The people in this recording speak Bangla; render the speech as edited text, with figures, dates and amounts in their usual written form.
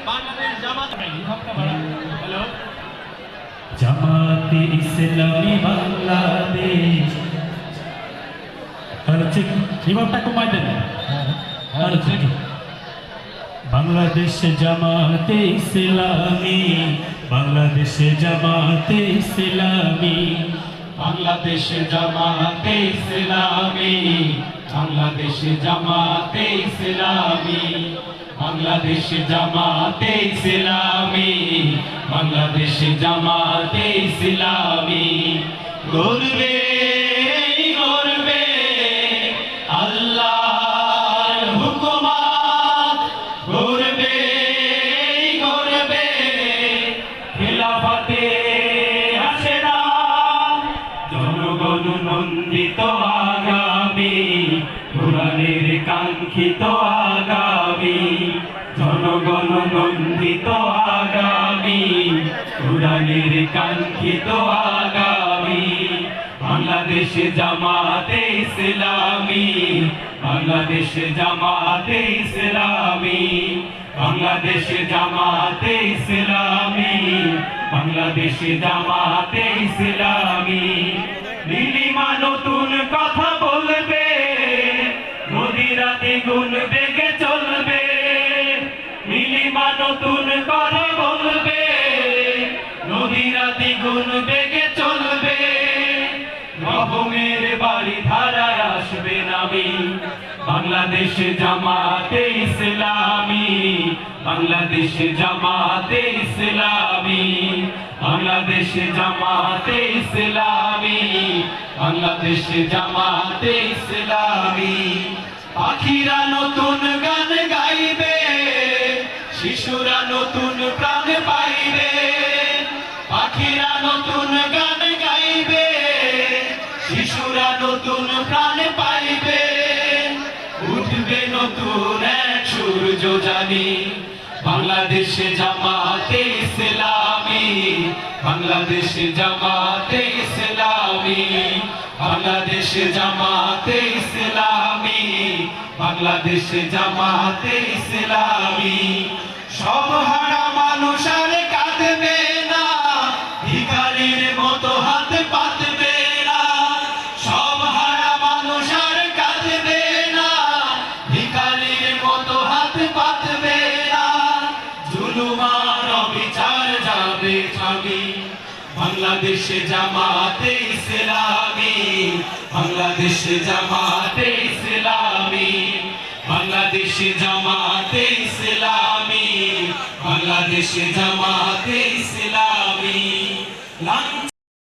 বাংলাদেশ জামাত হ্যালো জামাতে ইসলামী বাংলাদেশ রিভাবটা কমাই দেন বাংলাদেশ জামাতে ইসলামী বাংলাদেশ জামাতে ইসলামী বাংলাদেশ জামাতে ইসলামী বাংলাদেশ জামাতে ইসলামী বাংলাদেশ জামাতে ইসলামী বাংলাদেশ জামাতে ইসলামী গর্বে গর্বে আল্লাহর হুকুমত গর্বে গর্বে খিলাফতে হাসেনা জনগণ নন্দিত আগামী কোরআনের কাঙ্ক্ষিত আগামী জনগণ নন্দিত আগামী কোরআনের কাঙ্ক্ষিত আগামী বাংলাদেশ জামাতে ইসলামী বাংলাদেশ জামাতে ইসলামী বাংলাদেশ জামাতে ইসলামী বাংলাদেশ জামাতে ইসলামী নীলিমা নতুন কথা বলবে নদীরাতে গুণ বেগে চলবে নীলিমা নতুন কথা বলবে নদীরাতে গুণ বেগে চলবে রহমের বাড়ি ধারায় আসবে নামি বাংলাদেশ জামাতে ইসলামী বাংলাদেশ জামাতে ইসলামী বাংলাদেশ জামাতে ইসলামী বাংলাদেশ জামাতে ইসলামী পাখিরা নতুন গান গাইবে শিশুরা নতুন প্রাণ পাইবে পাখিরা নতুন গান গাইবে শিশুরা নতুন প্রাণ পাইবে উঠবে নতুন এক সূর্য জানি বাংলাদেশ জামাতে ইসলামী বাংলাদেশ জামাতে ইসলামী বাংলাদেশ জামাতে ইসলামী বাংলাদেশ জামাতে ইসলামী সব হারা মানুষ আর কাঁদবে না ভিখারির মতো হাত পাতবে না সব হারা মানুষ আর কাঁদবে না ভিখারির মতো হাত পাতবে না জুলুম আর অবিচার যাবে থামি বাংলাদেশ জামাতে ইসলামী বাংলাদেশ জামাতে ইসলামী বাংলাদেশ জামাতে ইসলামী বাংলাদেশ জামাতে ইসলামী